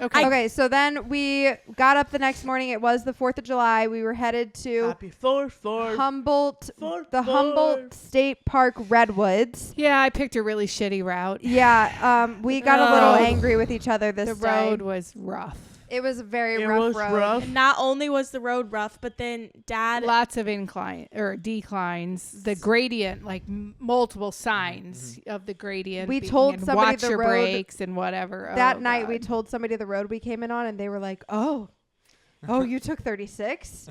Okay, so then we got up the next morning. It was the 4th of July. We were headed to Happy 4th, Humboldt, Fourth, the Fourth. Humboldt State Park Redwoods. Yeah, I picked a really shitty route. Yeah, we got a little angry with each other this The day. road was rough. It was a very It rough was road. rough. And not only was the road rough, but then Dad. Lots of incline or declines. The gradient, like multiple signs of the gradient. We being told in somebody watch the your road brakes and whatever. That Oh, night, we God. told somebody the road we came in on, and they were like, "Oh, you took 36?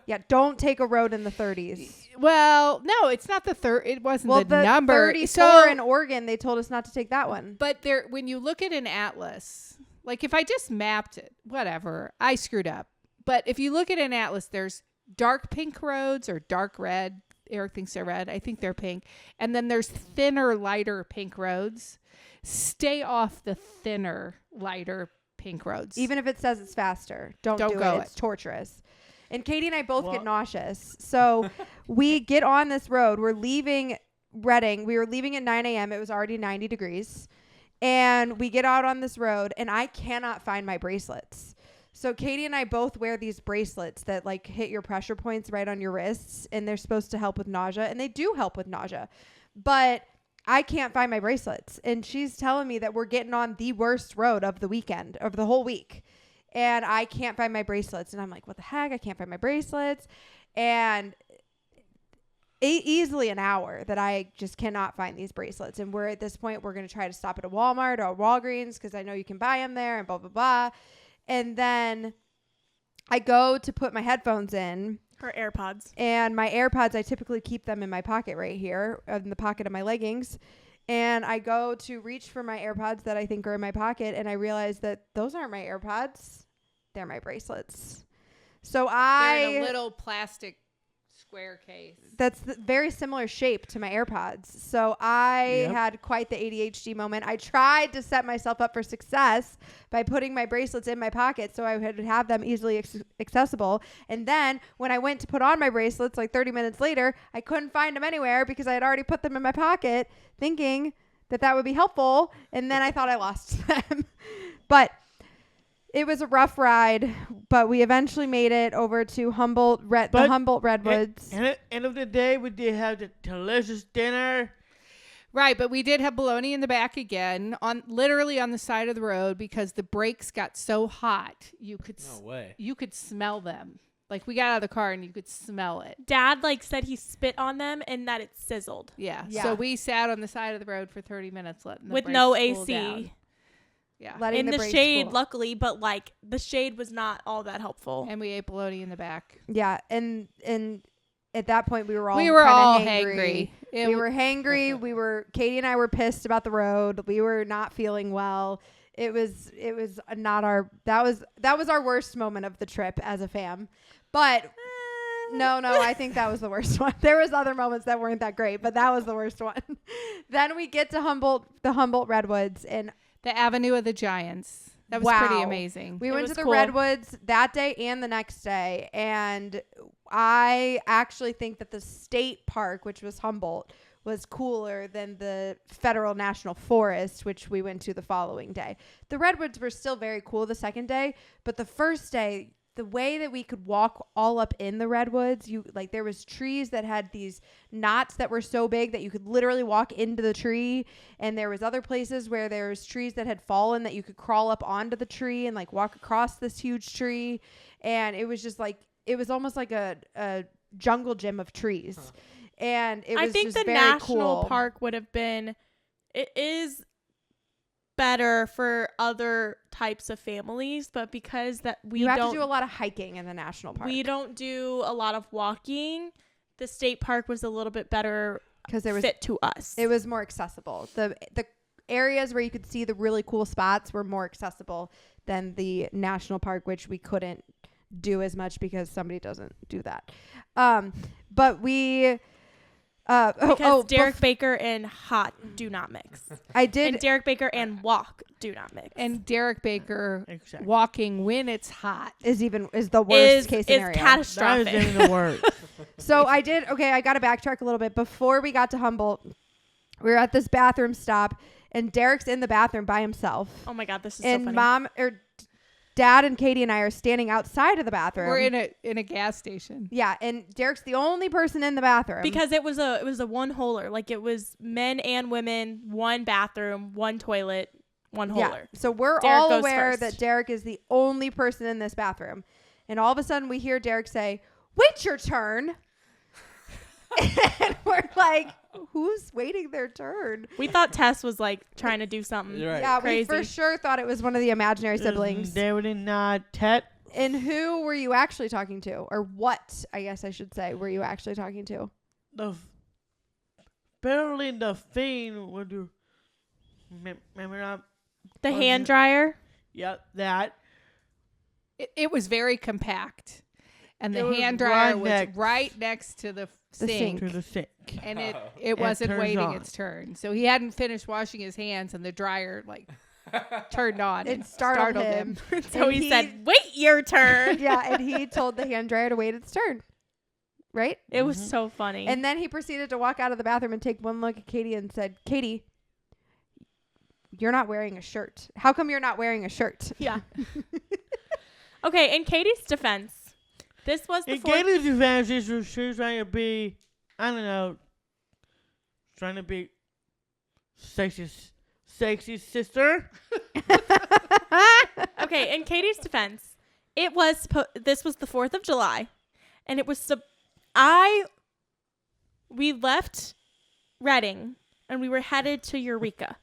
Yeah, don't take a road in the 30s." Well, no, it's not the third. It wasn't Well, the the number. 34 So, in Oregon, they told us not to take that one. but there, when you look at an atlas, like if I just mapped it, whatever, I screwed up. But if you look at an atlas, there's dark pink roads or dark red. Eric thinks they're red. I think they're pink. And then there's thinner, lighter pink roads. Stay off the thinner, lighter pink roads. Even if it says it's faster, don't do go it. it. It's torturous. And Katie and I both Well- get nauseous. So we get on this road. We're leaving Reading. We were leaving at 9 a.m. It was already 90 degrees. And we get out on this road, and I cannot find my bracelets. So Katie and I both wear these bracelets that like hit your pressure points right on your wrists, and they're supposed to help with nausea, and they do help with nausea. But I can't find my bracelets. And she's telling me that we're getting on the worst road of the weekend, of the whole week. And I can't find my bracelets. And I'm like, what the heck? I can't find my bracelets. And easily an hour that I just cannot find these bracelets. And we're at this point, we're going to try to stop at a Walmart or a Walgreens because I know you can buy them there and blah, blah, blah. And then I go to put my headphones in. Her AirPods. And my AirPods, I typically keep them in my pocket right here, in the pocket of my leggings. And I go to reach for my AirPods that I think are in my pocket, and I realize that those aren't my AirPods. They're my bracelets. So they're in a little plastic square case. That's the very similar shape to my AirPods. So I Yep. had quite the ADHD moment. I tried to set myself up for success by putting my bracelets in my pocket so I would have them easily accessible. And then when I went to put on my bracelets like 30 minutes later, I couldn't find them anywhere because I had already put them in my pocket thinking that that would be helpful. And then I thought I lost them. But it was a rough ride, but we eventually made it over to the Humboldt Redwoods. And at the end of the day, we did have the delicious dinner. Right, but we did have bologna in the back again, literally on the side of the road because the brakes got so hot you could you could smell them. Like we got out of the car and you could smell it. Dad said he spit on them and that it sizzled. Yeah. Yeah. So we sat on the side of the road for 30 minutes letting the With brakes no cool AC. down. Yeah. Letting In the brakes shade, cool. luckily, but the shade was not all that helpful. And we ate bologna in the back. Yeah, and at that point we were all hangry. We were hangry. Katie and I were pissed about the road. We were not feeling well. It was not our that was our worst moment of the trip as a fam. But no, I think that was the worst one. There was other moments that weren't that great, but that was the worst one. Then we get to the Humboldt Redwoods, and the Avenue of the Giants. That was pretty amazing. We went to the cool. Redwoods that day and the next day, and I actually think that the state park, which was Humboldt, was cooler than the federal national forest, which we went to the following day. The Redwoods were still very cool the second day, but the first day, the way that we could walk all up in the Redwoods, there was trees that had these knots that were so big that you could literally walk into the tree. And there was other places where there was trees that had fallen that you could crawl up onto the tree and like walk across this huge tree. And it was just like, it was almost like a jungle gym of trees. Huh. And it was I think just the very national cool. park would have been, it is better for other types of families, but because that we you have don't to do a lot of hiking in the national park. we don't do a lot of walking. The state park was a little bit better because there was fit to us. It was more accessible. The areas where you could see the really cool spots were more accessible than the national park, which we couldn't do as much because somebody doesn't do that. But we because Derek Baker and hot do not mix. I did. And Derek Baker and walk do not mix. And Derek Baker Exactly. walking when it's hot. is the worst case scenario. Is catastrophic. That is even the worst. So I got to backtrack a little bit. Before we got to Humboldt, we were at this bathroom stop, and Derek's in the bathroom by himself. Oh my God, this is And so funny. Dad and Katie and I are standing outside of the bathroom. We're in a gas station. Yeah, and Derek's the only person in the bathroom Because it was a one holer. Like it was men and women, one bathroom, one toilet, one holer. So we're Derek all goes aware first. that Derek is the only person in this bathroom, and all of a sudden we hear Derek say, "Wait your turn." And we're like, who's waiting their turn? We thought Tess was like trying to do something. You're right. Yeah, Crazy. we for sure thought it was one of the imaginary siblings. David and Ted. And who were you actually talking to? Or what, I guess I should say, were you actually talking to? Apparently the thing would do. Remember that? The hand dryer. Yep, that. It was very compact. And It the was hand dryer right was next- right next to the sink. sink. To the sink. And it It wasn't turns waiting on. its turn. So he hadn't finished washing his hands and the dryer like turned on. It and startled him. So And he said, "Wait your turn." Yeah, and he told the hand dryer to wait its turn. Right? It was so funny. And then he proceeded to walk out of the bathroom and take one look at Katie and said, "Katie, you're not wearing a shirt. How come you're not wearing a shirt?" yeah. Okay, in Katie's defense, this was the In fourth. Katie's defense, she was trying to be, I don't know, trying to be sexy sister. Okay, in Katie's defense, this was the 4th of July, and it was we left Reading and we were headed to Eureka.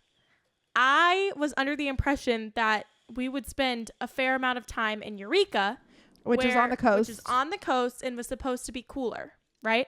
I was under the impression that we would spend a fair amount of time in Eureka, Which is on the coast. which is on the coast and was supposed to be cooler, right?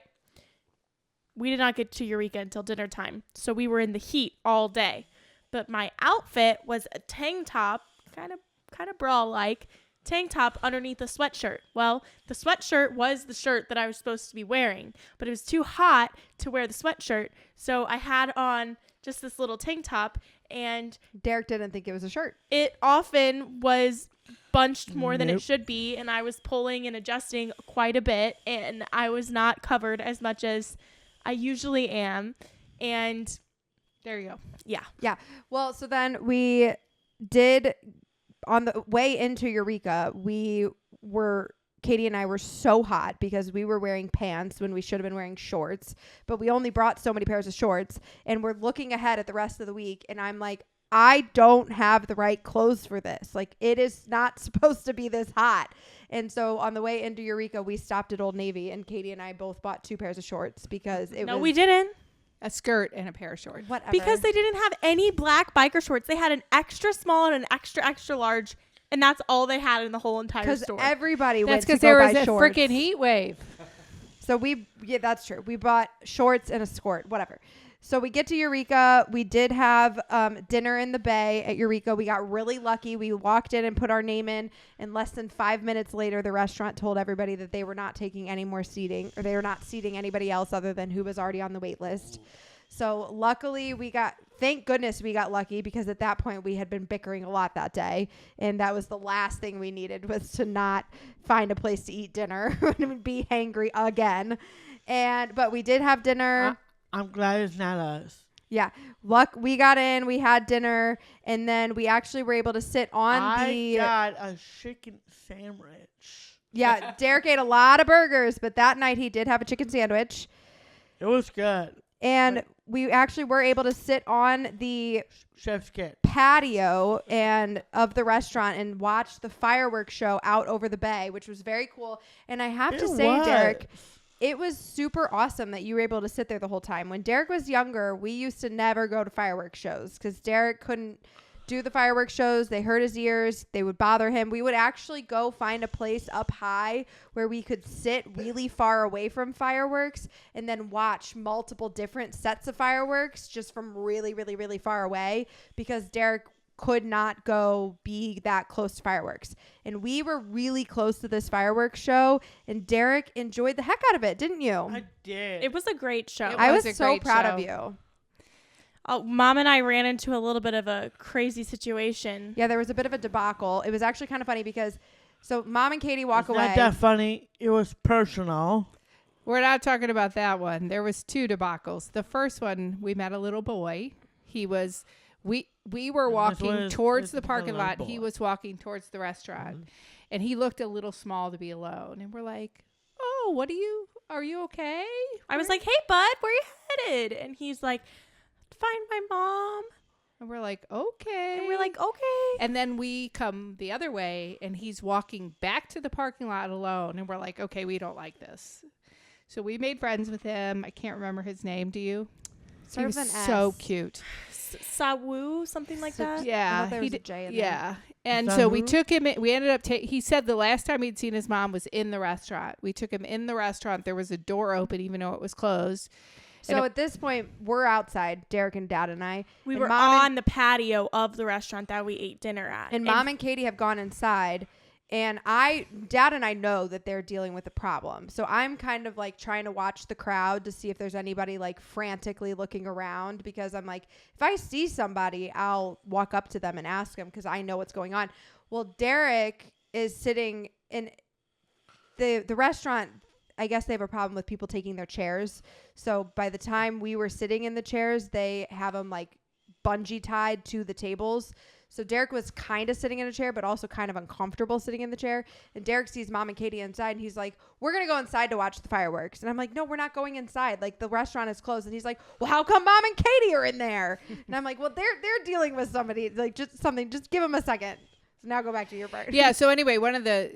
We did not get to Eureka until dinner time, so we were in the heat all day. But my outfit was a tank top, kind of bra-like tank top underneath a sweatshirt. Well, the sweatshirt was the shirt that I was supposed to be wearing, but it was too hot to wear the sweatshirt, so I had on just this little tank top, and Derek didn't think it was a shirt. it often was bunched more than it Nope. should be, and I was pulling and adjusting quite a bit, and I was not covered as much as I usually am. And There you go. yeah, Well, so then we did, on the way into Eureka, Katie and I were so hot because we were wearing pants when we should have been wearing shorts, but we only brought so many pairs of shorts, and we're looking ahead at the rest of the week, and I'm like, I don't have the right clothes for this. Like, it is not supposed to be this hot. And so on the way into Eureka, we stopped at Old Navy, and Katie and I both bought 2 pairs of shorts because it no, was we didn't, A skirt and a pair of shorts. whatever. because they didn't have any black biker shorts. They had an extra small and an extra large, and that's all they had in the whole entire because store. everybody That's went to because go there buy was a shorts. freaking heat wave. So yeah, that's true. We bought shorts and a skirt, whatever. So we get to Eureka. We did have dinner in the bay at Eureka. We got really lucky. We walked in and put our name in, and less than 5 minutes later, the restaurant told everybody that they were not taking any more seating, or they were not seating anybody else other than who was already on the wait list. So luckily thank goodness we got lucky, because at that point we had been bickering a lot that day. And that was the last thing we needed, was to not find a place to eat dinner and be hangry again. But we did have dinner. I'm glad it's not us. Yeah. We got in, we had dinner, and then we actually were able to sit on I got a chicken sandwich. Yeah, Derek ate a lot of burgers, but that night he did have a chicken sandwich. It was good. And we actually were able to sit on the Chef's kit. patio of the restaurant and watch the fireworks show out over the bay, which was very cool. And I have to It say, was. Derek, it was super awesome that you were able to sit there the whole time. When Derek was younger, we used to never go to fireworks shows because Derek couldn't do the fireworks shows. They hurt his ears. They would bother him. We would actually go find a place up high where we could sit really far away from fireworks and then watch multiple different sets of fireworks just from really, really, really far away, because Derek could not go be that close to fireworks. And we were really close to this fireworks show, and Derek enjoyed the heck out of it, didn't you? I did. It was a great show. It I was was a so great proud of show. you. Mom and I ran into a little bit of a crazy situation. Yeah, there was a bit of a debacle. It was actually kind of funny because so Mom and Katie walk It's away. not that funny. It was personal. We're not talking about that one. There was 2 debacles. The first one, we met a little boy. He was We were And this walking was- towards this the is the parking little lot. And he boy. was walking towards the restaurant. Mhm. And he looked a little small to be alone. And we're like, oh, are you okay? I was like, hey, bud, where you headed? And he's like, find my mom. And we're like, okay. And we're like, okay. And then we come the other way, and he's walking back to the parking lot alone. And we're like, okay, we don't like this. So we made friends with him. I can't remember his name. Do you? He was so cute. Sawu, something like that. Yeah. there was a J in there. Yeah. And so we Sawu? took him, we ended up, he said the last time he'd seen his mom was in the restaurant. We took him in the restaurant. There was a door open, even though it was closed. So at this point, we're outside, Derek and Dad and I. We and were Mom on the patio of the restaurant that we ate dinner at. And Mom and Katie have gone inside. And Dad and I know that they're dealing with a problem. So I'm kind of like trying to watch the crowd to see if there's anybody like frantically looking around, because I'm like, if I see somebody, I'll walk up to them and ask them because I know what's going on. Well, Derek is sitting in the restaurant. I guess they have a problem with people taking their chairs. So by the time we were sitting in the chairs, they have them like bungee tied to the tables. So Derek was kind of sitting in a chair, but also kind of uncomfortable sitting in the chair. And Derek sees Mom and Katie inside, and he's like, we're going to go inside to watch the fireworks. And I'm like, no, we're not going inside. Like, the restaurant is closed. And he's like, well, how come Mom and Katie are in there? And I'm like, well, they're dealing with somebody. Like, just something. Just give them a second. So now go back to your part. Yeah. So anyway,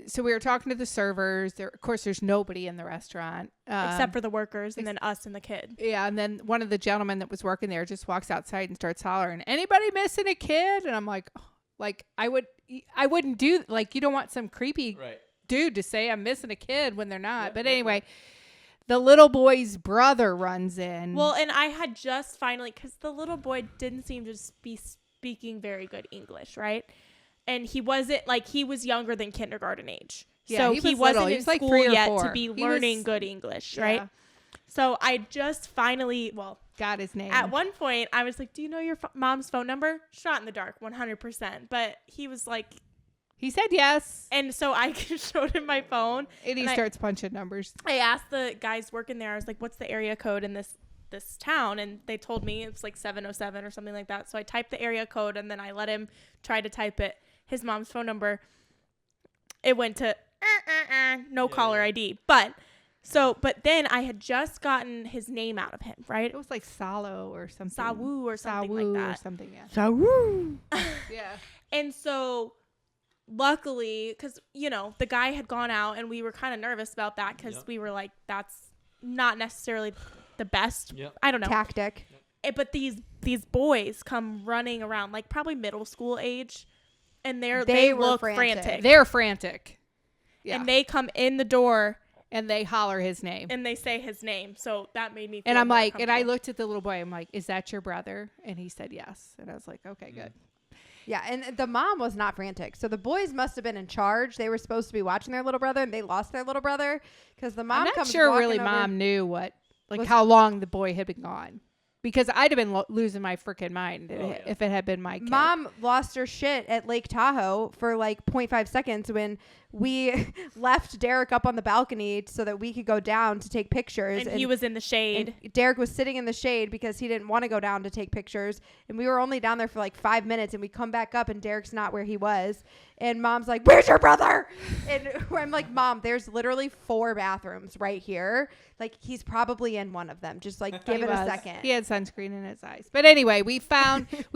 so we were talking to the servers. Of course, there's nobody in the restaurant. except for the workers and then us and the kid. Yeah, and then one of the gentlemen that was working there just walks outside and starts hollering, "Anybody missing a kid?" And I'm like, oh, like I wouldn't do, like, you don't want some creepy dude to say I'm missing a kid when they're not. But anyway, the little boy's brother runs in. Well, and I had just finally, because the little boy didn't seem to be speaking very good English, right? And he wasn't, like, he was younger than kindergarten age. Yeah, so he was wasn't little. He in was like school 3 or yet 4. to be He learning was- good English, Yeah. right? So I just finally, got his name. at one point, I was like, do you know your mom's phone number? Shot in the dark, 100%. But he was like, He said yes, and so I showed him my phone. and he and starts punching numbers. I asked the guys working there, I was like, what's the area code in this town? And they told me it's like 707 or something like that. So I typed the area code, and then I let him try to type it, his mom's phone number. It went to no caller ID. But then I had just gotten his name out of him, right? It was like Salo or something. Sawu or something Sawu like or that. something, yeah. Sawu. Yeah. And so luckily, because, the guy had gone out, and we were kind of nervous about that because we were like, that's not necessarily the best. I don't know. Tactic. But these boys come running around, like probably middle school age, and They they were look frantic. frantic. They're frantic. Yeah. And they come in the door, And they holler his name. and they say his name. So that made me feel And I'm more like, and I comfortable. looked at the little boy. I'm like, is that your brother? And he said yes. And I was like, okay, good. Yeah, and the mom was not frantic. So the boys must have been in charge. They were supposed to be watching their little brother, and they lost their little brother because the mom I'm not comes sure walking really over. mom knew what, like Was- how long the boy had been gone. Because I'd have been losing my freaking mind if it had been my kid. Mom lost her shit at Lake Tahoe for like 0.5 seconds when we left Derek up on the balcony so that we could go down to take pictures. And he was in the shade. And Derek was sitting in the shade because he didn't want to go down to take pictures. And we were only down there for like 5 minutes, and we come back up and Derek's not where he was. And Mom's like, "Where's your brother?" And I'm like, "Mom, there's literally 4 bathrooms right here. Like, he's probably in one of them. Just like give He it a was. second." He had sunscreen in his eyes. But anyway, we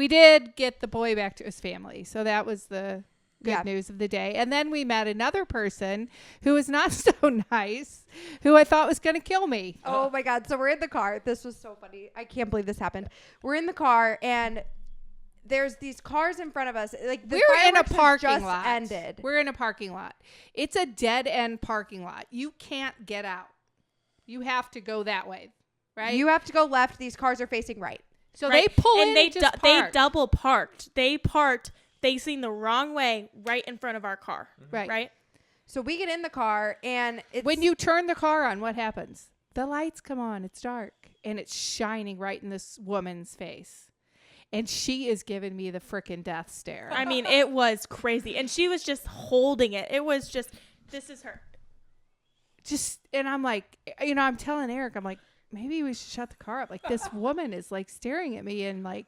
did get the boy back to his family. So that was the good news of the day. And then we met another person who was not so nice, who I thought was going to kill me. Oh my God. So we're in the car. This was so funny. I can't believe this happened. We're in the car, and there's these cars in front of us. Like, the We're in a fireworks have parking just lot. ended. We're in a parking lot. It's a dead end parking lot. You can't get out. You have to go that way, right? You have to go left. These cars are facing right. So right? they pull and in they and just they park. double parked. They parked facing the wrong way right in front of our car. Right. Right? So we get in the car, and it's When you turn the car on, what happens? The lights come on. It's dark, and it's shining right in this woman's face. And she is giving me the frickin' death stare. I mean, it was crazy. And she was just holding it. It was just, this is her. And I'm like, I'm telling Eric, I'm like, maybe we should shut the car up. Like, this woman is like staring at me and like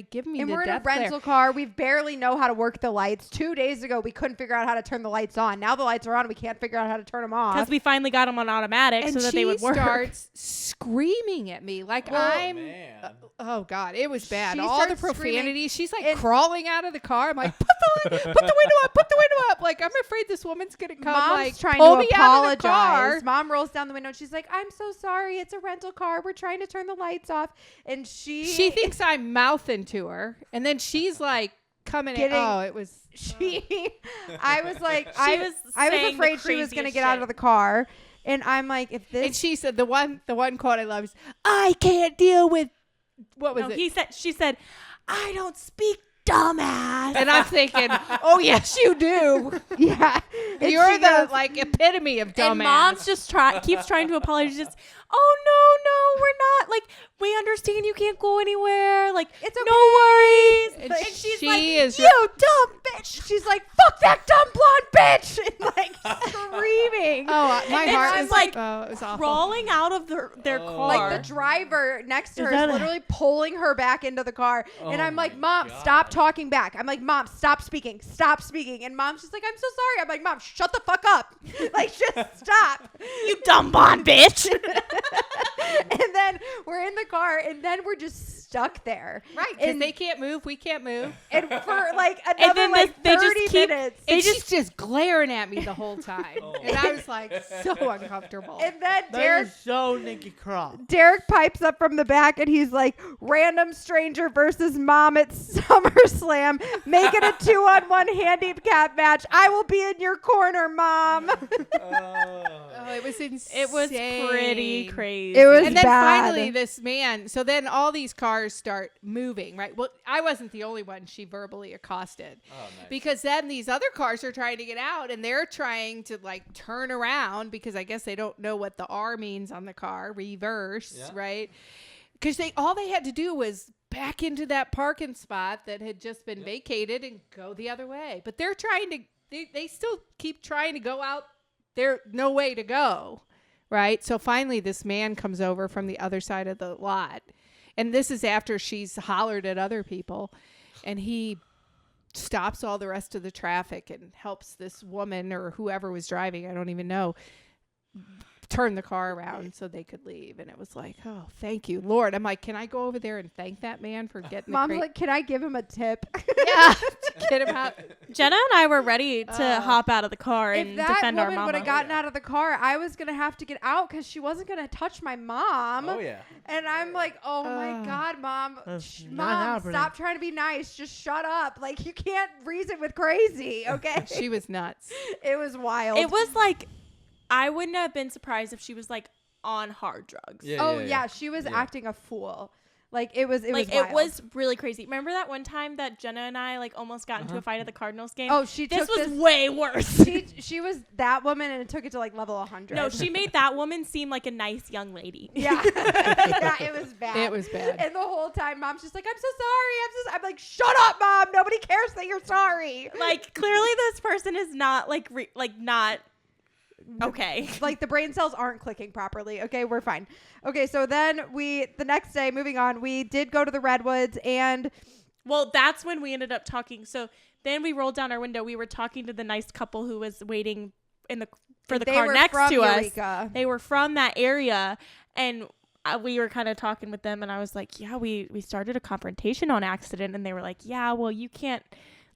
giving me And the we're in a death glare. rental car. We barely know how to work the lights. 2 days ago, we couldn't figure out how to turn the lights on. Now the lights are on. We can't figure out how to turn them off. Because we finally got them on automatic And so that they would work. she starts screaming at me like I'm. Oh God, it was bad. She All the starts screaming, profanity. She's like and- crawling out of the car. I'm like, put the window up, put the window up. Like, I'm afraid this woman's gonna come. Mom's like, trying pull to me out of the car. apologize. Mom rolls down the window and she's like, I'm so sorry. It's a rental car. We're trying to turn the lights off. And she thinks I'm mouthing to her, and then she's like coming in. Oh, it was. I was like, She was I was saying the afraid she was going to craziest get out shit. of the car. And I'm like, if this. And she said the one quote I love is, "I can't deal with." What was No, it? she said, I don't speak dumbass. And I'm thinking, oh yes, you do. Yeah. And You're she the goes, like epitome of dumbass. And Mom's just keeps trying to apologize. Just, oh no, we're not. Like, we understand you can't go anywhere. Like, It's no worries. And And she's she like, is- you dumb bitch. She's like, fuck that dumb blonde bitch. And like screaming. Oh, my And heart she's was like oh, it was awful. Crawling out of their car. Like the driver next to Is her is that a- literally pulling her back into the car. And Oh I'm like, my Mom, God. stop talking back. I'm like, Mom, stop speaking. Stop speaking. And Mom's just like, I'm so sorry. I'm like, Mom, shut the fuck up. Like, just stop. you dumb blonde bitch. And then we're in the car and then we're just stuck there. Right, because And- they can't move, we can't move. And for like another then like they just 30 keep- minutes. And she's just glaring at me the whole time. Oh. And I was like so uncomfortable. And then That is so Nikki Cross. Derek pipes up from the back and he's like, random stranger versus mom at SummerSlam. Make it a 2-on-1 handicap match. I will be in your corner, Mom. Oh, it was insane. It was pretty crazy. It was And then bad. finally this man, so then all these cars start moving, right? Well, I wasn't the only one she verbally accosted. Oh, nice. Because then these other cars are trying to get out and they're trying to like turn around because I guess they don't know what the R means on the car, reverse, Yeah. right? Because all they had to do was back into that parking spot that had just been vacated and go the other way. But they're trying to, they still keep trying to go out. There's no way to go, right? So finally this man comes over from the other side of the lot. And this is after she's hollered at other people. And he stops all the rest of the traffic and helps this woman or whoever was driving, I don't even know, turn the car around so they could leave. And it was like, oh, thank you, Lord. I'm like, can I go over there and thank that man for getting Mom's like, can I give him a tip? yeah, to get him out. Jenna and I were ready to hop out of the car If and that defend our woman mama. would have gotten out of the car, I was going to have to get out because she wasn't going to touch my mom. Oh yeah. And I'm like, oh my God, Mom. That's not Mom, happening. stop trying to be nice. Just shut up. Like, you can't reason with crazy, okay? She was nuts. It was wild. It was like, I wouldn't have been surprised if she was like on hard drugs. Yeah. Oh, yeah. She was Yeah. acting a fool. Like, it was Like, wild. it was really crazy. Remember that one time that Jenna and I like almost got into a fight at the Cardinals game? Oh, she this took was this. way worse. She was that woman and it took it to like level 100. No, she made that woman seem like a nice young lady. Yeah. Yeah, it was bad. It was bad. And the whole time, Mom's just like, I'm so sorry. I'm like, shut up, Mom. Nobody cares that you're sorry. Like, clearly this person is not like not okay. Like, the brain cells aren't clicking properly. Okay, we're fine. Okay, so then the next day, moving on, we did go to the Redwoods and Well, that's when we ended up talking. So then we rolled down our window. We were talking to the nice couple who was waiting for the they car were next from to us. Eureka. They were from that area, and we were kind of talking with them. And I was like, "Yeah, we started a confrontation on accident." And they were like, "Yeah, well, you can't."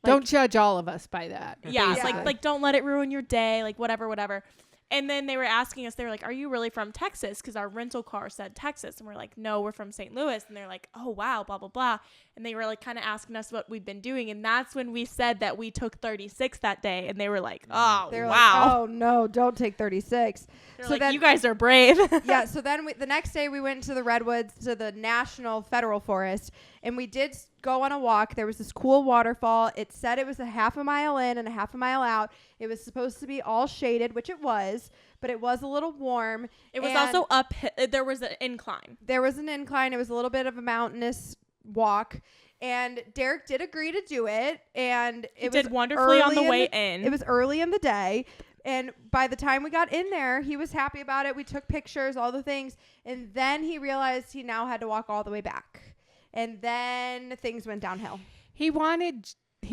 Like, Don't judge all of us by that. yeah, Yeah. like don't let it ruin your day. Like whatever. And then they were asking us, they were like, are you really from Texas? Because our rental car said Texas. And we're like, no, we're from St. Louis. And they're like, oh, wow, blah, blah, blah. And they were like kind of asking us what we'd been doing. And that's when we said that we took 36 that day. And they were like, oh, They're wow. like, oh, no, don't take 36. They're so like, then- you guys are brave. Yeah, so then the next day we went to the Redwoods, to the National Federal Forest, and we did go on a walk. There was this cool waterfall. It said it was a half a mile in and a half a mile out. It was supposed to be all shaded, which it was, but it was a little warm. It was And also up. There was an incline. there was an incline. It was a little bit of a mountainous walk. And Derek did agree to do it. And He it was did wonderfully on the early way in. It was early in the day. And by the time we got in there, he was happy about it. We took pictures, all the things. And then he realized he now had to walk all the way back. And then things went downhill.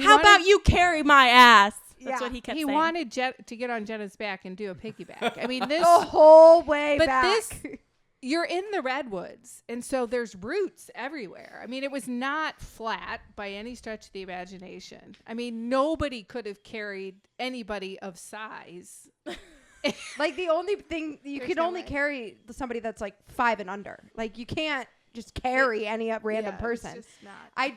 How about you carry my ass? That's Yeah. what he kept He saying. wanted to get on Jenna's back and do a piggyback. I mean, this The whole way but back. you're in the redwoods, and so there's roots everywhere. I mean, it was not flat by any stretch of the imagination. I mean, nobody could have carried anybody of size. Like the only thing you There's can no only way. carry somebody that's like 5 and under. Like you can't just carry any random Yeah, person. it's just not. I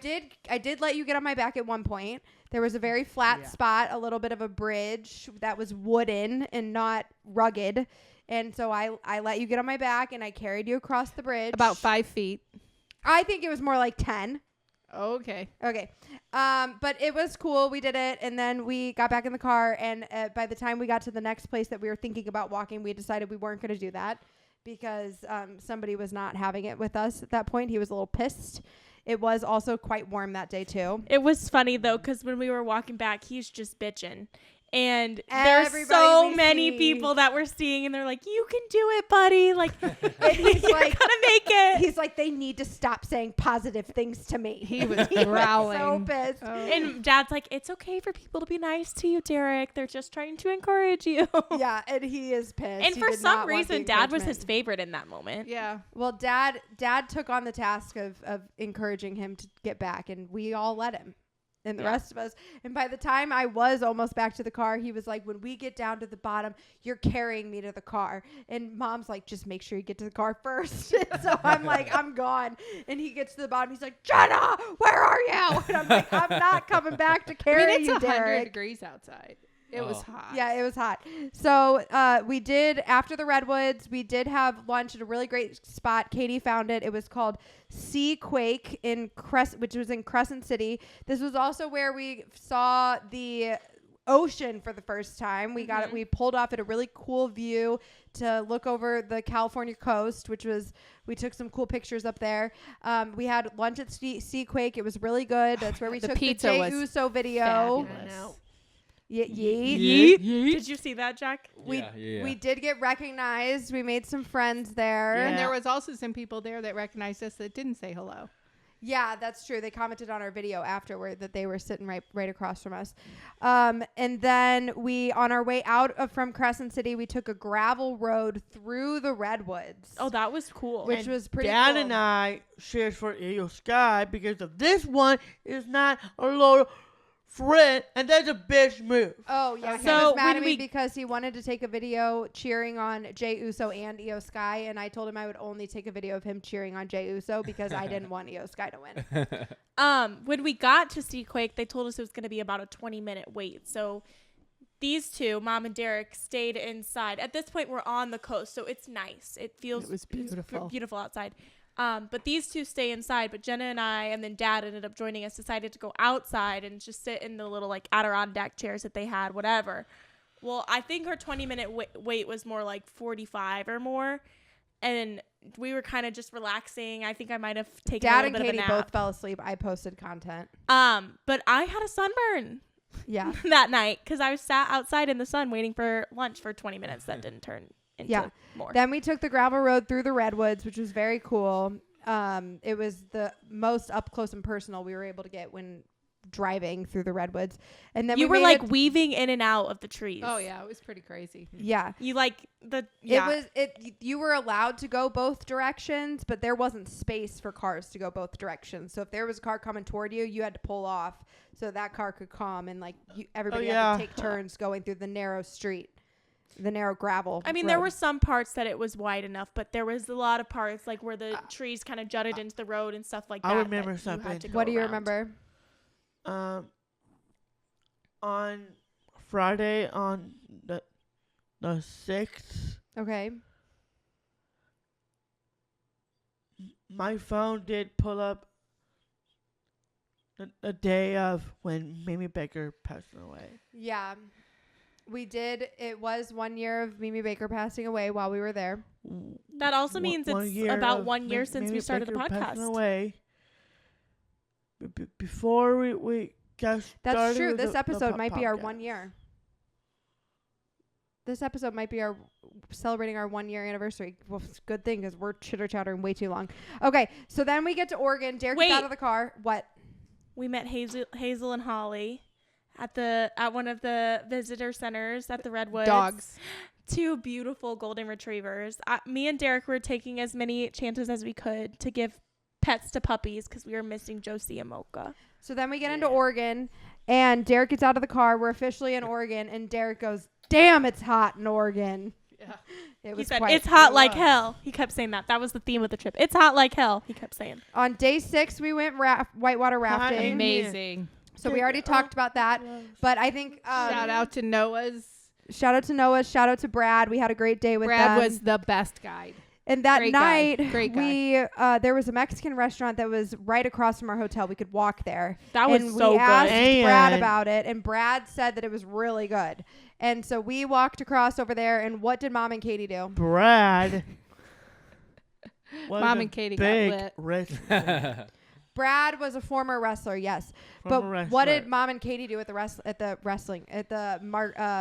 did let you get on my back at one point. There was a very flat Yeah. spot, a little bit of a bridge that was wooden and not rugged. And so I let you get on my back and I carried you across the bridge. About 5 feet. I think it was more like 10. Okay. Okay. But it was cool. We did it. And then we got back in the car. And by the time we got to the next place that we were thinking about walking, we decided we weren't going to do that because somebody was not having it with us at that point. He was a little pissed. It was also quite warm that day, too. It was funny though, because when we were walking back, he's just bitching. And there's Everybody so we many see. people that we're seeing, and they're like, "You can do it, buddy!" Like, And he's you're like, gonna make it. he's like, they need to stop saying positive things to me. He was so growling. pissed. Oh. And Dad's like, "It's okay for people to be nice to you, Derek. They're just trying to encourage you." Yeah, and he is pissed. And He for did some not want the reason, Dad was encouragement. his favorite in that moment. Yeah. Well, Dad took on the task of encouraging him to get back, and we all let him. And the Yeah. rest of us. And by the time I was almost back to the car, he was like, when we get down to the bottom, you're carrying me to the car. And Mom's like, just make sure you get to the car first. So I'm like, I'm gone. And he gets to the bottom. He's like, Jenna, where are you? And I'm like, I'm not coming back to I carry mean, it's you, 100 Derek. degrees outside. It was hot. Yeah, it was hot. So we did, after the Redwoods, we did have lunch at a really great spot. Katie found it. It was called Sea Quake which was in Crescent City. This was also where we saw the ocean for the first time. We got it. We pulled off at a really cool view to look over the California coast, we took some cool pictures up there. We had lunch at Sea Quake. It was really good. That's where we The took the pizza Jey was Uso video. fabulous. Yeet. Did you see that, Jack? We did get recognized. We made some friends there. And Yeah. there was also some people there that recognized us that didn't say hello. Yeah, that's true. They commented on our video afterward that they were sitting right across from us. And then on our way out from Crescent City, we took a gravel road through the redwoods. Oh, that was cool. which was pretty Dad cool. and I shared for Eagle Sky because of this one is not a little friend, and that's a bitch move. Oh, yeah. He So was mad when at me we- because he wanted to take a video cheering on Jey Uso and Io Sky, and I told him I would only take a video of him cheering on Jey Uso because I didn't want Io Sky to win. When we got to Sea Quake, they told us it was going to be about a 20-minute wait. So these two, Mom and Derek, stayed inside. At this point, we're on the coast, so it's nice. It feels It was beautiful. beautiful outside. But these two stay inside. But Jenna and I, and then Dad ended up joining us, decided to go outside and just sit in the little like Adirondack chairs that they had, whatever. Well, I think our 20-minute wait was more like 45 or more. And we were kind of just relaxing. I think I might have taken Dad a and little bit Katie of a nap. both fell asleep. I posted content. But I had a sunburn Yeah. that night because I was sat outside in the sun waiting for lunch for 20 minutes. That didn't turn into more. Then we took the gravel road through the redwoods, which was very cool. It was the most up close and personal we were able to get when driving through the redwoods. And then You we were made like it- weaving in and out of the trees. Oh, yeah. It was pretty crazy. yeah. You like the yeah. You were allowed to go both directions, but there wasn't space for cars to go both directions. So if there was a car coming toward you, you had to pull off so that car could come, and like everybody had to take turns going through the narrow street. The narrow gravel. I mean, there were some parts that it was wide enough, but there was a lot of parts like where the trees kind of jutted into the road and stuff like that. I remember that you had something. to go What do you around. remember? On Friday, on the 6th, Okay. my phone did pull up the day of when Mimi Baker passed away. Yeah. We did. It was 1 year of Mimi Baker passing away while we were there. That also means it's about 1 year since we Mimi started the Baker passing podcast. away. Before we got started. That's true. with This the episode might be our podcast. 1 year. This episode might be celebrating our 1 year anniversary. Well, it's a good thing because we're chitter chattering way too long. Okay, so then we get to Oregon. Derek gets out of the car. What? We met Hazel and Holly at one of the visitor centers at the Redwoods. Dogs. 2 beautiful golden retrievers. Me and Derek were taking as many chances as we could to give pets to puppies because we were missing Josie and Mocha. So then we get into Oregon, and Derek gets out of the car. We're officially in Oregon, and Derek goes, "Damn, it's hot in Oregon." Yeah. It He said, "It's hot like hell." He kept saying that. That was the theme of the trip. It's hot like hell. He kept saying. On day 6, we went whitewater rafting. Amazing. So we already talked about that, but I think Shout out to Noah's. Shout out to Noah. Shout out to Brad. We had a great day with Brad them. was the best guide. And that Great guy. night, Great we there was a Mexican restaurant that was right across from our hotel. We could walk there. That was and so we good. asked Brad And- about it, and Brad said that it was really good. And so we walked across over there, and what did Mom and Katie do? Brad. was Mom a and Katie got big lit. wrestler. Brad was a former wrestler, yes. Former But what did wrestler. Mom and Katie do at the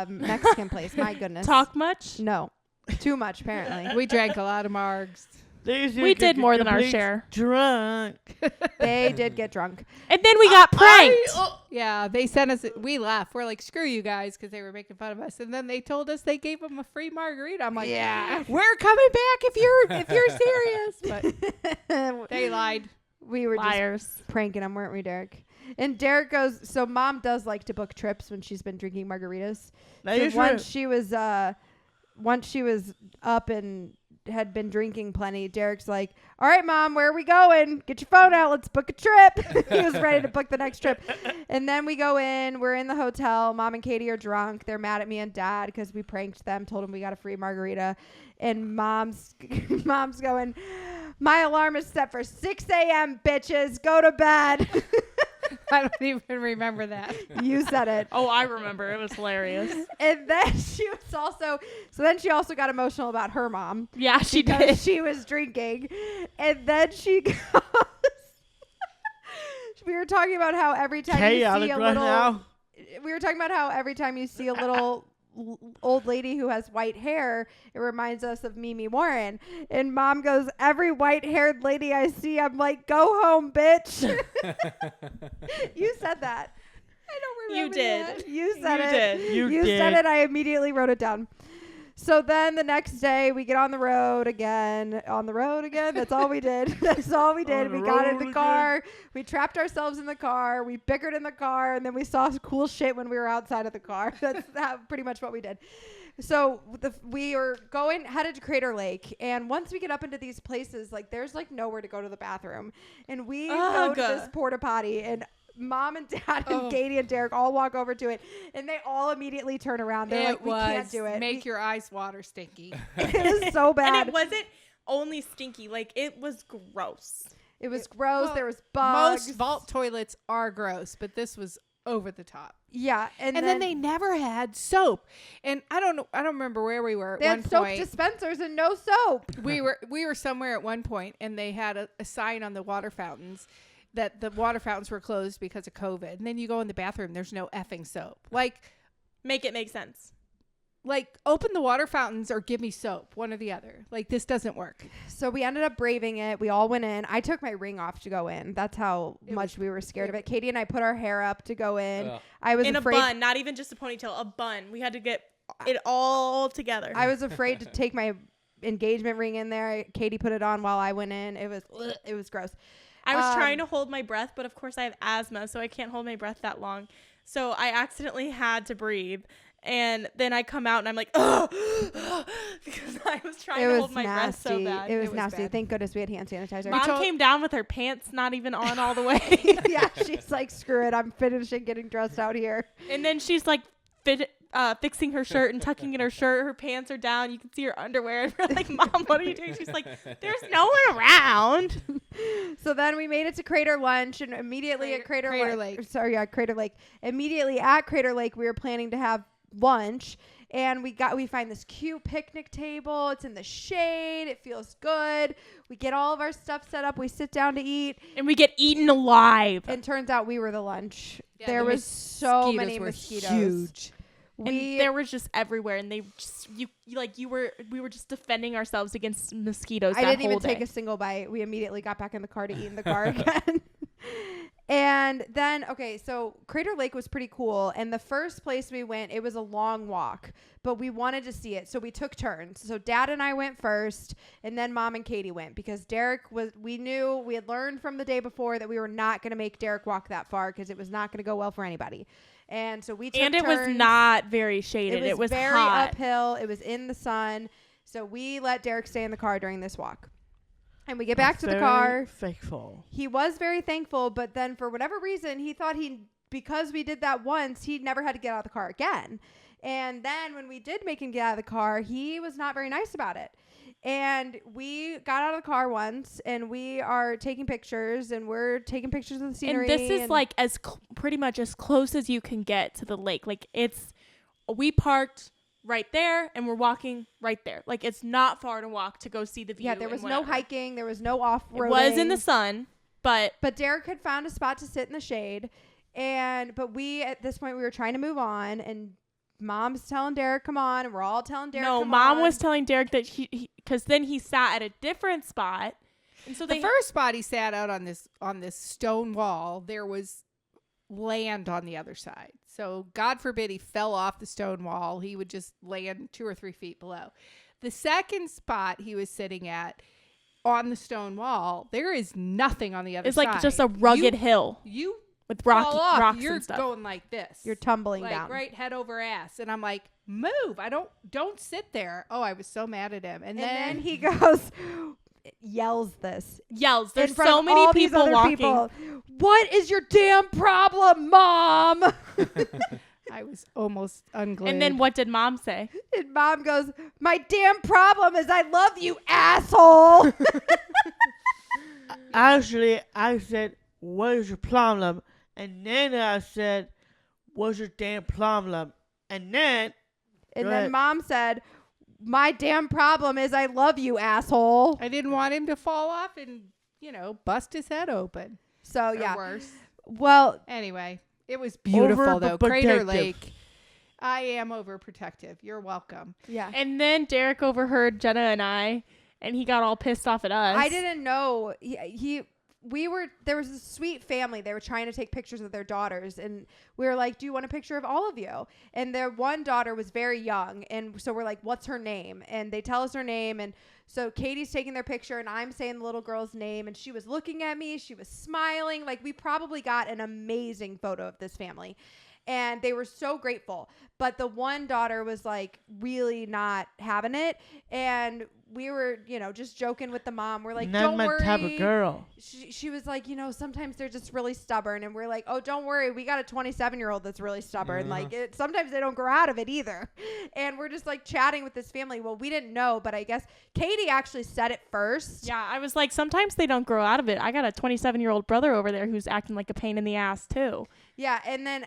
Mexican place? My goodness. Talk much? No. Too much, apparently. We drank a lot of margs. We did more than our share. Drunk. They did get drunk. And then we got pranked. Yeah, they sent us. We left. We're like, screw you guys, because they were making fun of us. And then they told us they gave them a free margarita. I'm like, Yeah. we're coming back if you're serious. But they lied. We were Liars. just pranking them, weren't we, Derek? And Derek goes, so Mom does like to book trips when she's been drinking margaritas. That So is once she was up and had been drinking plenty, Derek's like, all right, Mom, where are we going? Get your phone out. Let's book a trip. He was ready to book the next trip. And then we go in. We're in the hotel. Mom and Katie are drunk. They're mad at me and Dad because we pranked them, told them we got a free margarita. And Mom's going, my alarm is set for 6 a.m., bitches. Go to bed. I don't even remember that. You said it. Oh, I remember. It was hilarious. And then she also got emotional about her mom. Yeah, she because did. she was drinking. And then she goes, we were talking about how every time Hey, you out see of a breath little, now. we were talking about how every time you see a little old lady who has white hair, it reminds us of Mimi Warren. And Mom goes, every white haired lady I see, I'm like, go home, bitch. You said that. I don't remember. You did. That. You said You it. did. You said did. it. I immediately wrote it down. So then the next day we get on the road again. On the road again. That's all we did. That's all we did. On the We got in road the car. We trapped ourselves in the car. We bickered in the car, and then we saw cool shit when we were outside of the car. That's pretty much what we did. So we were headed to Crater Lake, and once we get up into these places, like there's like nowhere to go to the bathroom, and we go to this porta potty, and Mom and Dad and Katie and Derek all walk over to it, and they all immediately turn around. They're like, we can't do it. Make your eyes water stinky. It was so bad. And it wasn't only stinky. Like, it was gross. It was gross. Well, there was bugs. Most vault toilets are gross, but this was over the top. Yeah, and then they never had soap. And I don't remember where we were at they one had soap point. dispensers and no soap. we were somewhere at one point, and they had a sign on the water fountains that the water fountains were closed because of COVID. And then you go in the bathroom, there's no effing soap. Like, Make it make sense. open the water fountains or give me soap, one or the other. Like, this doesn't work. So we ended up braving it. We all went in. I took my ring off to go in. That's how much we were scared of it. Katie and I put our hair up to go in. Ugh. I was In afraid. a bun, not even just a ponytail, a bun. We had to get it all together. I was afraid to take my engagement ring in there. Katie put it on while I went in. It was gross. I was trying to hold my breath, but of course I have asthma, so I can't hold my breath that long. So I accidentally had to breathe. And then I come out and I'm like, ugh, because I was trying to hold my breath so bad. It was nasty. bad. Thank goodness we had hand sanitizer. Mom came down with her pants not even on all the way. Yeah, she's like, screw it. I'm finishing getting dressed out here. And then she's like fixing her shirt and tucking in her shirt. Her pants are down. You can see her underwear. And we're like, Mom, what are you doing? She's like, there's no one around. So then we made it to Crater Lunch, and immediately at Crater Lake. Crater Lake. Immediately at Crater Lake, we were planning to have lunch, and we find this cute picnic table. It's in the shade. It feels good. We get all of our stuff set up. We sit down to eat, And we get eaten alive. and turns out we were the lunch. Yeah, there the was so many were mosquitoes. huge. And there was just everywhere, and they just we were just defending ourselves against mosquitoes. I didn't even day. take a single bite. We immediately got back in the car to eat in the car again. And then, okay, so Crater Lake was pretty cool. And the first place we went, it was a long walk, but we wanted to see it. So we took turns. So Dad and I went first, and then Mom and Katie went because we knew we had learned from the day before that we were not going to make Derek walk that far because it was not going to go well for anybody. And so we took turns. And it was not very shaded. It was very hot. uphill. It was in the sun. So we let Derek stay in the car during this walk. And we get back to the car. Thankful. He was very thankful, but then for whatever reason, he thought because we did that once, he never had to get out of the car again. And then when we did make him get out of the car, he was not very nice about it. And we got out of the car once, and we are taking pictures, and we're taking pictures of the scenery. And this is like pretty much as close as you can get to the lake. Like we parked right there, and we're walking right there. Like it's not far to walk to go see the view. Yeah, there was no hiking. There was no off-roading. It was in the sun, but Derek had found a spot to sit in the shade, but we at this point we were trying to move on, and Mom's telling Derek, "Come on," and we're all telling Derek. No, come Mom on. was telling Derek that because then he sat at a different spot, and so the first spot he sat out on this stone wall, there was land on the other side. So God forbid he fell off the stone wall, he would just land 2 or 3 feet below. The second spot he was sitting at on the stone wall, there is nothing on the other side. It's like just a rugged hill. You with fall off, rocks you're and stuff. going like this. You're tumbling like down. right head over ass. And I'm like, move. Don't sit there. Oh, I was so mad at him. And then he goes, yells this. Yells. There's in front so of many all these people other walking. people. What is your damn problem, Mom? I was almost unglued. And then what did Mom say? And Mom goes, my damn problem is I love you, asshole. Actually, I said, what is your problem? And then I said, what's your damn problem? And then Mom said, my damn problem is I love you, asshole. I didn't want him to fall off and, bust his head open. So, Or yeah. worse. Well, Anyway, it was beautiful, though. Crater Overprotective. Lake. I am overprotective. You're welcome. yeah. And then Derek overheard Jenna and I, and he got all pissed off at us. I didn't know. There was a sweet family. They were trying to take pictures of their daughters. And we were like, do you want a picture of all of you? And their one daughter was very young. And so we're like, what's her name? And they tell us her name. And so Katie's taking their picture and I'm saying the little girl's name. And she was looking at me. She was smiling. Like we probably got an amazing photo of this family. And they were so grateful. But the one daughter was like really not having it. And we were, just joking with the mom. We're like, not don't my worry. type of girl. She was like, sometimes they're just really stubborn. And we're like, oh, don't worry. We got a 27-year-old that's really stubborn. Yeah. Like sometimes they don't grow out of it either. And we're just like chatting with this family. Well, we didn't know, but I guess Katie actually said it first. Yeah, I was like, sometimes they don't grow out of it. I got a 27-year-old brother over there who's acting like a pain in the ass too. Yeah. And then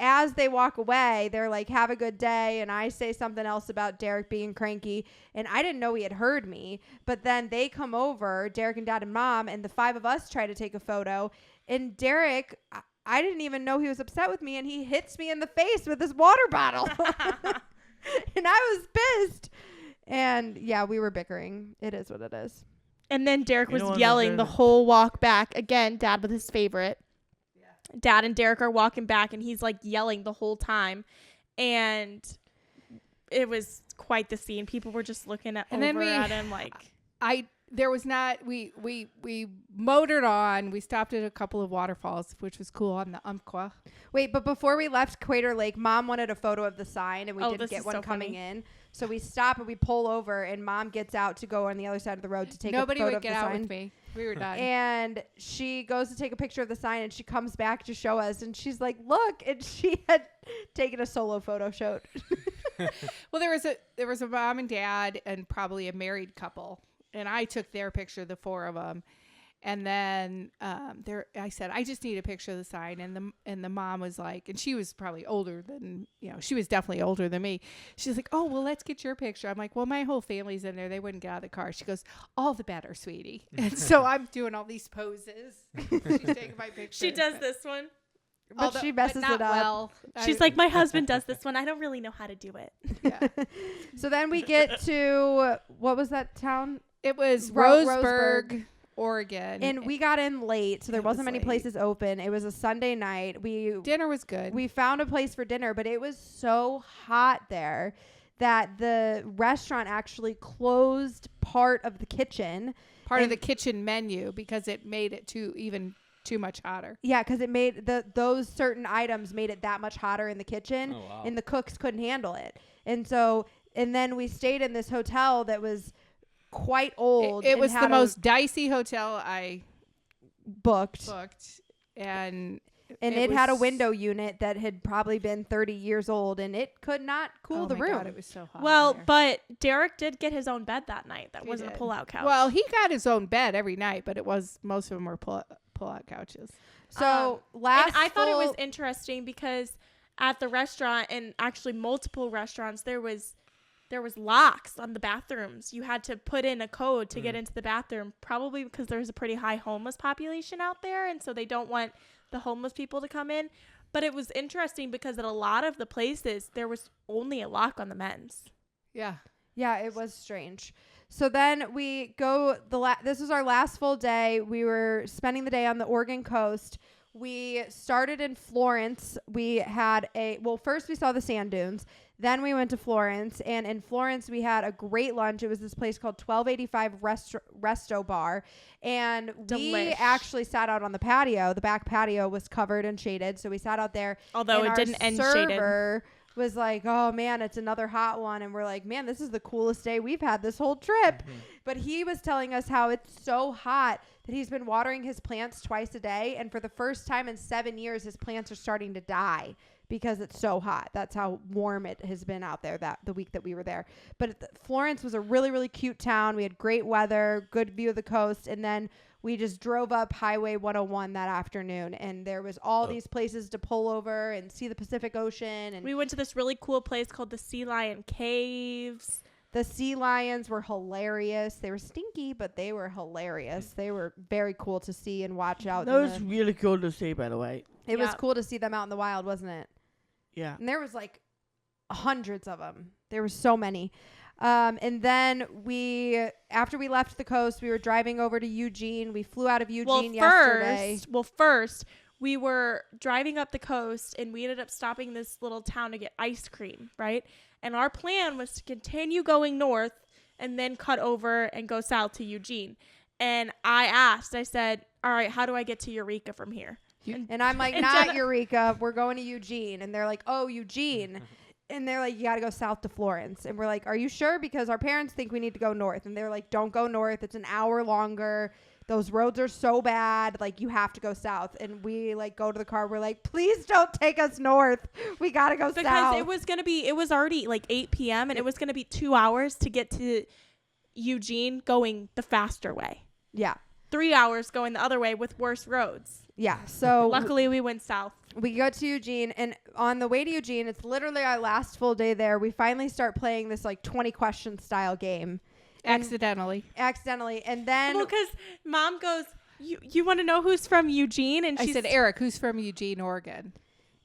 as they walk away, they're like, have a good day. And I say something else about Derek being cranky. And I didn't know he had heard me. But then they come over, Derek and Dad and Mom, and the 5 of us try to take a photo. And Derek, I didn't even know he was upset with me. And he hits me in the face with his water bottle. And I was pissed. And yeah, we were bickering. It is what it is. And then Derek You know was what, yelling the Derek? whole walk back. Again, Dad with his favorite. Dad and Derek are walking back and he's like yelling the whole time. And it was quite the scene. People were just looking at And over then at him like we motored on. We stopped at a couple of waterfalls, which was cool on the Umpqua. Wait, but before we left Crater Lake, Mom wanted a photo of the sign, and we didn't this get is one so coming funny. in. So we stop and we pull over, and Mom gets out to go on the other side of the road to take Nobody a photo would of get the out sign. with me. We were done. And she goes to take a picture of the sign, and she comes back to show us, and she's like, "Look!" And she had taken a solo photo shoot. Well, there was a mom and dad and probably a married couple, and I took their picture, the 4 of them. And then I said, I just need a picture of the sign. And the mom was like, and she was probably older than, she was definitely older than me. She's like, oh, well, let's get your picture. I'm like, well, my whole family's in there. They wouldn't get out of the car. She goes, all the better, sweetie. And so I'm doing all these poses. She's taking my picture. she does this one. but she messes not it up. Well. She's like, my husband does this one. I don't really know how to do it. Yeah. So then we get to, what was that town? It was Roseburg. Roseburg, Oregon. And we got in late, so there It wasn't was many late. places open. It was a Sunday night. Dinner was good. We found a place for dinner, but it was so hot there that the restaurant actually closed part of the kitchen. Part of the kitchen menu because it made it too much hotter. Yeah, because it made those certain items made it that much hotter in the kitchen, and the cooks couldn't handle it. And then we stayed in this hotel that was quite old. It and was the had most dicey hotel I booked. And it had a window unit that had probably been 30 years old, and it could not cool the room. God, it was so hot. Well, in there. but Derek did get his own bed that night. That He wasn't did. a pull-out couch. Well, he got his own bed every night, but most of them were pull-out couches. So and last I thought it was full- interesting because at the restaurant, and actually multiple restaurants, there was locks on the bathrooms. You had to put in a code to get into the bathroom, probably because there's a pretty high homeless population out there, and so they don't want the homeless people to come in. But it was interesting because at a lot of the places there was only a lock on the men's. Yeah. Yeah, it was strange. So then we go, this was our last full day. We were spending the day on the Oregon coast. We started in Florence. We had first we saw the sand dunes. Then we went to Florence. And in Florence, we had a great lunch. It was this place called 1285 Resto Bar. And we Delish. actually sat out on the patio. The back patio was covered and shaded. So we sat out there. Although and it our didn't end shaded. server was like, oh man, it's another hot one. And we're like, man, this is the coolest day we've had this whole trip. But he was telling us how it's so hot that he's been watering his plants twice a day. And for the first time in 7 years, his plants are starting to die because it's so hot. That's how warm it has been out there the week that we were there. But Florence was a really, really cute town. We had great weather, good view of the coast. And then we just drove up Highway 101 that afternoon, and there was all these places to pull over and see the Pacific Ocean. And We went to this really cool place called the Sea Lion Caves. the sea lions were hilarious. They were stinky, but they were hilarious. They were very cool to see and watch out. That was really cool to see, by the way. It was Yeah. cool to see them out in the wild, wasn't it? Yeah. And there was like hundreds of them. There were so many. And then after we left the coast, we were driving over to Eugene. We flew out of Eugene yesterday. First, we were driving up the coast, and we ended up stopping in this little town to get ice cream, right? And our plan was to continue going north and then cut over and go south to Eugene. And I said, all right, how do I get to Eureka from here? And I'm like, And not Jenna- Eureka. We're going to Eugene. And they're like, oh, Eugene. And they're like, you got to go south to Florence. And we're like, are you sure? Because our parents think we need to go north. And they're like, don't go north. It's an hour longer. Those roads are so bad. Like, you have to go south. And we like go to the car. We're like, please don't take us north. We got to go Because south. it was already like 8 p.m. and it was going to be 2 hours to get to Eugene going the faster way. Yeah. 3 hours going the other way with worse roads. Yeah. So Luckily, we went south. we go to Eugene, and on the way to Eugene, it's literally our last full day there. We finally start playing this like 20 question style game. Accidentally. And then Well, because Mom goes, you want to know who's from Eugene? And I she said, Eric, who's from Eugene, Oregon?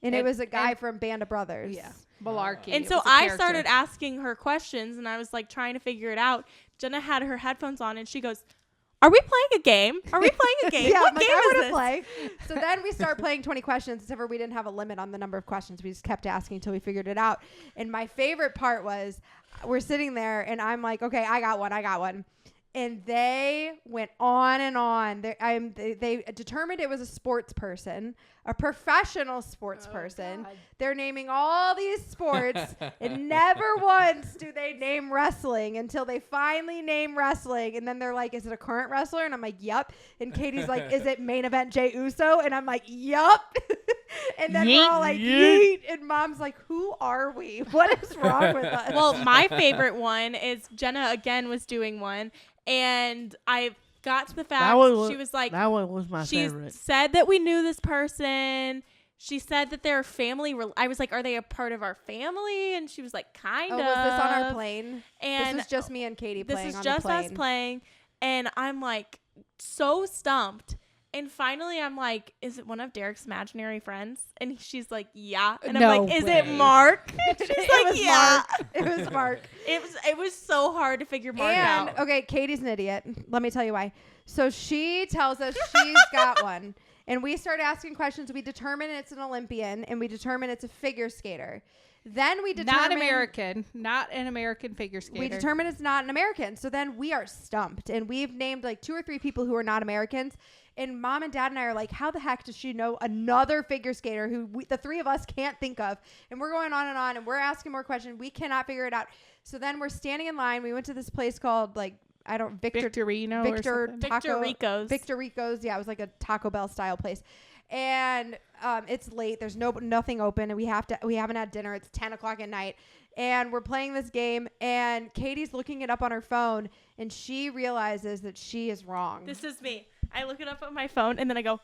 and it and- was a guy and- from Band of Brothers. Yeah. Malarkey. And It so was a I character. started asking her questions, and I was like trying to figure it out. Jenna had her headphones on, and she goes, "Are we playing a game? Are we playing a game? Yeah, What I'm like, game I is want to this?" play. So then we start playing 20 questions, except for we didn't have a limit on the number of questions. We just kept asking until we figured it out. And my favorite part was we're sitting there, and I'm like, okay, I got one. And they went on and on. They determined it was a sports person, a professional sports person. God. They're naming all these sports, and never once do they name wrestling until they finally name wrestling. And then they're like, is it a current wrestler? And I'm like, yep. And Katie's like, is it main event Jey Uso? And I'm like, yup. And then we're all like, yeet. And Mom's like, who are we? What is wrong with us? Well, my favorite one is Jenna again was doing one, and I got to the fact she was like, that one was my she favorite. said that we knew this person. She said that they're family. I was like, are they a part of our family? And she was like, kind of. was this on our plane? And This was just me and Katie this playing is on just the plane. us playing. And I'm like so stumped. And finally, I'm like, is it one of Derek's imaginary friends? And she's like, yeah. And No I'm like, is way. it Mark? She's It like, was yeah. Mark. It was Mark. It was so hard to figure Mark And out. okay, Katie's an idiot. Let me tell you why. So she tells us she's got one, and we start asking questions. We determine it's an Olympian, and we determine it's a figure skater. Then we determine not an American figure skater. We determine it's not an American. So then we are stumped, and we've named like 2 or 3 people who are not Americans. And Mom and Dad and I are like, how the heck does she know another figure skater who the 3 of us can't think of? And we're going on, and we're asking more questions. We cannot figure it out. So then we're standing in line. We went to this place called Victorino or something. Victor Rico's. Yeah, it was like a Taco Bell style place. And it's late. There's nothing open, and we haven't had dinner. It's 10 o'clock at night, and we're playing this game. And Katie's looking it up on her phone, and she realizes that she is wrong. This is me. I look it up on my phone, and then I go,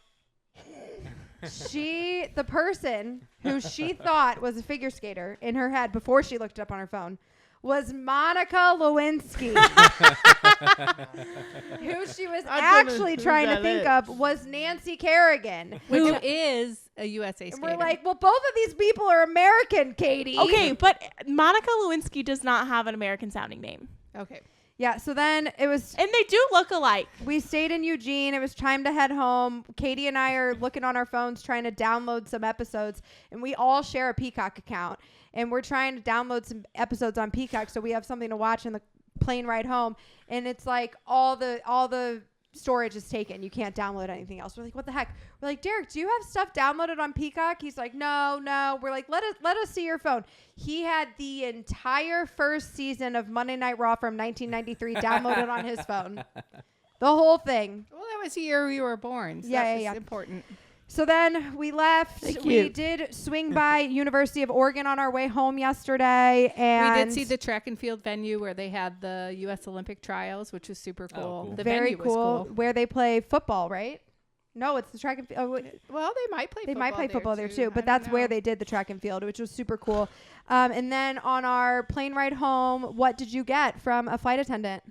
The person who she thought was a figure skater in her head before she looked it up on her phone was Monica Lewinsky. Who she was actually trying to think of was Nancy Kerrigan. Who is a USA skater. And we're like, well, both of these people are American, Katie. okay, but Monica Lewinsky does not have an American sounding name. Okay. Yeah, so then it was... And they do look alike. We stayed in Eugene. It was time to head home. Katie and I are looking on our phones trying to download some episodes. And we all share a Peacock account. And we're trying to download some episodes on Peacock so we have something to watch in the plane ride home. And it's like all the storage is taken. You can't download anything else. We're like, what the heck? We're like, Derek, do you have stuff downloaded on Peacock? He's like, no. We're like, let us see your phone. He had the entire first season of Monday Night Raw from 1993 downloaded on his phone. The whole thing. Well, that was the year we were born. So Yeah, that was important. So then we left. Thank We you. did swing by University of Oregon on our way home yesterday. And We did see the track and field venue where they had the U.S. Olympic trials, which was super cool. Oh, cool. The very venue cool, was cool. where they play football, right? No, it's the track and field. Oh, Well, they might play they football might play football there too, but I don't that's where know. they did the track and field, which was super cool. And then on our plane ride home, what did you get from a flight attendant?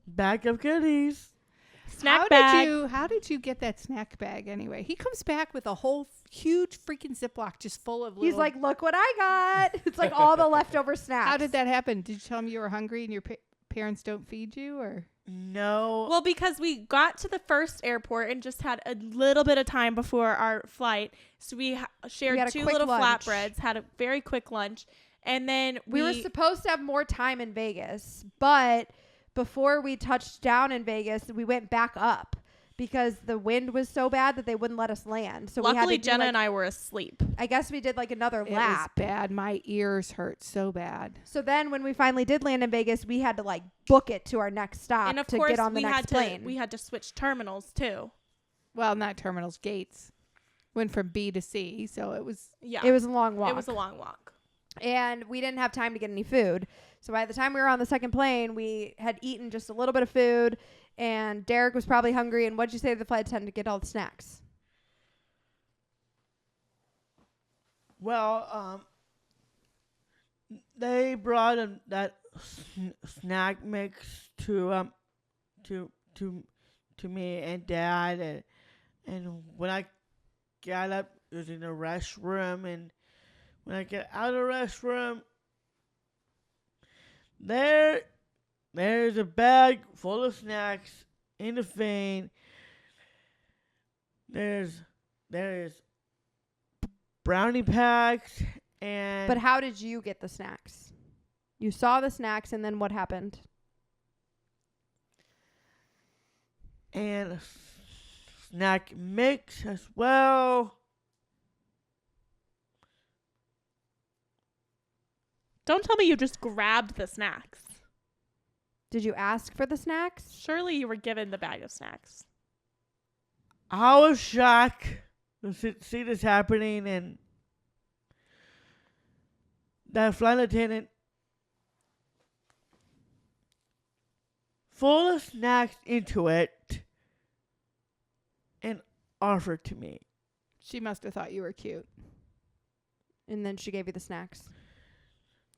Bag of goodies. Snack bag. How did you get that snack bag anyway? He comes back with a whole huge freaking Ziploc just full of little... He's like, look what I got. It's like all the leftover snacks. How did that happen? Did you tell him you were hungry and your parents don't feed you, or? No. Well, because we got to the first airport and just had a little bit of time before our flight. So we shared had a 2 quick little lunch. flatbreads, had a very quick lunch. And then We were supposed to have more time in Vegas, but before we touched down in Vegas, we went back up because the wind was so bad that they wouldn't let us land. So luckily we had to Jenna and I were asleep. I guess we did like another It was lap. bad. My ears hurt so bad. So then when we finally did land in Vegas, we had to like book it to our next stop And of to course get on the we next had plane. to we had to switch terminals too. Well, not terminals, gates. Went from B to C, so it was... Yeah. It was a long walk. It was a long walk. And we didn't have time to get any food. So by the time we were on the second plane, we had eaten just a little bit of food, and Derek was probably hungry. And what'd you say to the flight attendant to get all the snacks? Well, they brought that snack mix to me and Dad, and when I got up, it was in the restroom, and when I get out of the restroom, there's a bag full of snacks in the vein. There's brownie packs and... But how did you get the snacks? You saw the snacks, and then what happened? and a snack mix as well. Don't tell me you just grabbed the snacks. Did you ask for the snacks? Surely you were given the bag of snacks. I was shocked to see this happening, and that flight attendant full of snacks into it and offered to me. She must have thought you were cute. And then she gave you the snacks.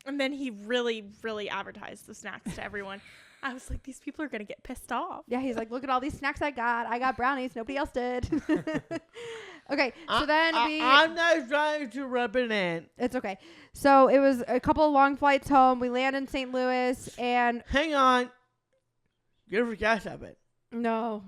And then he really, really advertised the snacks to everyone. I was like, these people are going to get pissed off. Yeah, he's like, look at all these snacks I got. I got brownies. Nobody else did. Okay, so then I'm not trying to rub it in. It's okay. So it was a couple of long flights home. We land in St. Louis, and Hang on. You forgot something. no.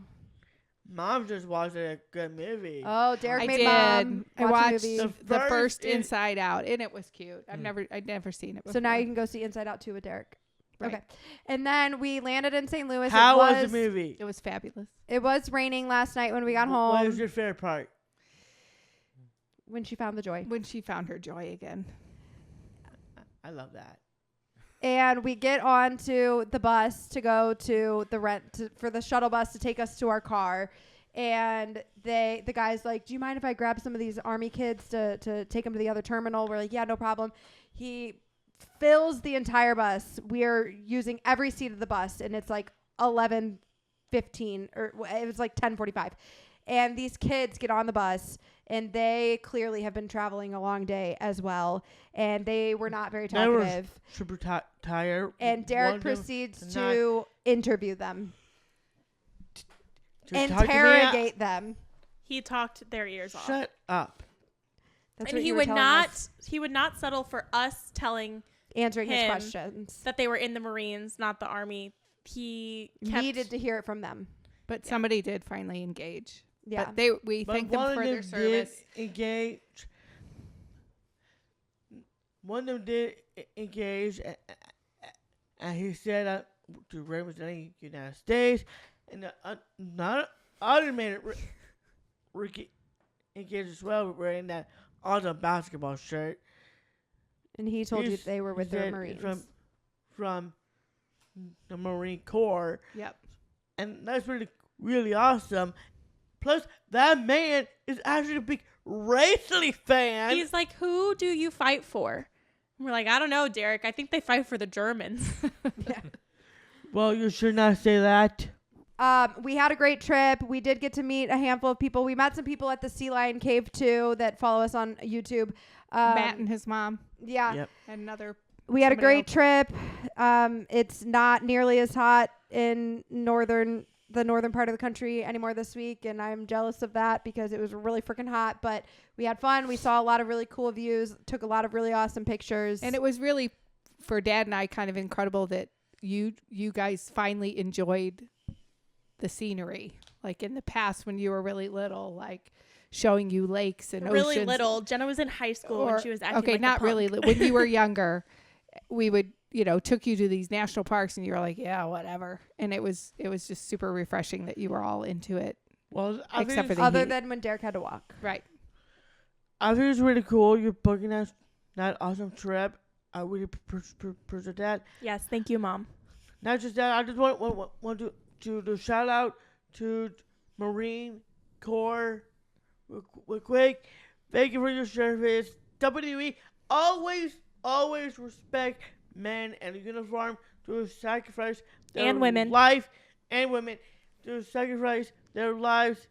Mom just watched a good movie. Oh, Derek I made did. Mom I watch a watched movie. the first in- Inside Out, and it was cute. I'd never seen it before. So now you can go see Inside Out 2 with Derek. Right. Okay. And then we landed in St. Louis. How was the movie? It was fabulous. It was raining last night when we got home. What was your favorite part? When she found the joy. When she found her joy again. I love that. And we get on to the bus to go to the for the shuttle bus to take us to our car. And the guy's like, do you mind if I grab some of these Army kids to take them to the other terminal? We're like, yeah, no problem. He fills the entire bus. We're using every seat of the bus, and it's like 11:15, or it was like 10:45. And these kids get on the bus, and they clearly have been traveling a long day as well, and they were not very talkative. Super tired. And Derek proceeds to interview them, interrogate them. He talked their ears off. Shut up. That's And what he you were would telling not us, he would not settle for us answering his him questions. that they were in the Marines, not the Army. He Needed to hear it from them. But somebody did finally engage. Yeah. But we thank them for their service. Engage. One of them did engage, and he said to represent the United States, and not automated engage as well, wearing that awesome basketball shirt. And he told you they were with their Marines. From the Marine Corps. Yep. And that's really awesome. Plus, that man is actually a big Racing fan. He's like, who do you fight for? And we're like, I don't know, Derek. I think they fight for the Germans. Yeah. Well, you should not say that. We had a great trip. We did get to meet a handful of people. We met some people at the Sea Lion Cave too that follow us on YouTube. Matt and his mom. Yeah. Yep. And another. We had a somebody great trip. It's not nearly as hot in the northern part of the country anymore this week, and I'm jealous of that because it was really freaking hot. But we had fun. We saw a lot of really cool views, took a lot of really awesome pictures. And it was really, for Dad and I, kind of incredible that you guys finally enjoyed the scenery. Like in the past when you were really little, like showing you lakes and really oceans. little. Jenna was in high school when she was acting okay, like not a punk. really. When you were younger, we would, took you to these national parks and you were like, yeah, whatever. And it was just super refreshing that you were all into it. Well, Except for the other heat. than when Derek had to walk. Right. I think it's really cool. You're booking that awesome trip. I really appreciate that. Yes, thank you, Mom. Not just that. I just want to shout out to Marine Corps real quick. Thank you for your service. WWE always respect men and the uniform to sacrifice their And women. life and women to sacrifice their lives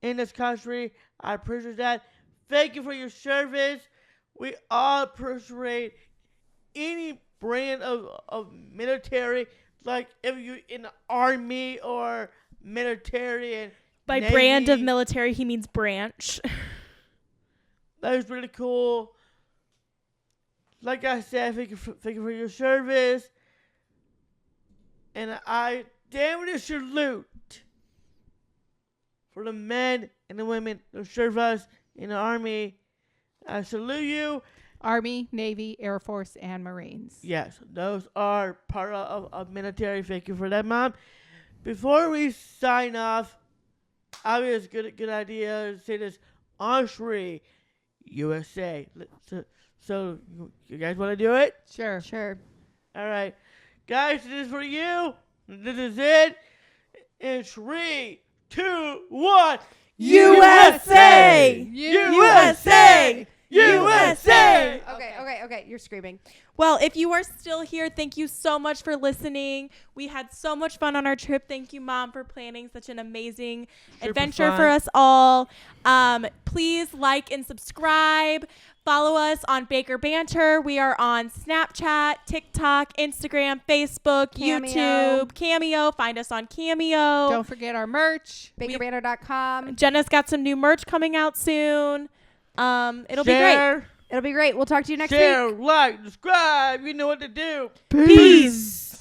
in this country. I appreciate that. Thank you for your service. We all appreciate any brand of military, like if you're in the army or military. And By Navy. brand of military, he means branch. That was really cool. Like I said, thank you for your service. And I damn it salute for the men and the women that serve us in the Army. I salute you. Army, Navy, Air Force, and Marines. Yes, those are part of military. Thank you for that, Mom. Before we sign off, I think it's a good idea to say this. Entree USA. So you guys want to do it? Sure. Sure. All right. Guys, this is for you. This is it. In 3, 2, 1. USA! USA! USA! Okay. You're screaming. Well, if you are still here, thank you so much for listening. We had so much fun on our trip. Thank you, Mom, for planning such an amazing Super adventure fun. for us all. Please like and subscribe. Follow us on Baker Banter. We are on Snapchat, TikTok, Instagram, Facebook, Cameo. YouTube, Cameo. Find us on Cameo. Don't forget our merch. Bakerbanter.com. Jenna's got some new merch coming out soon. It'll be great. Share, It'll be great. We'll talk to you next share, week. like, subscribe. You know what to do. Peace.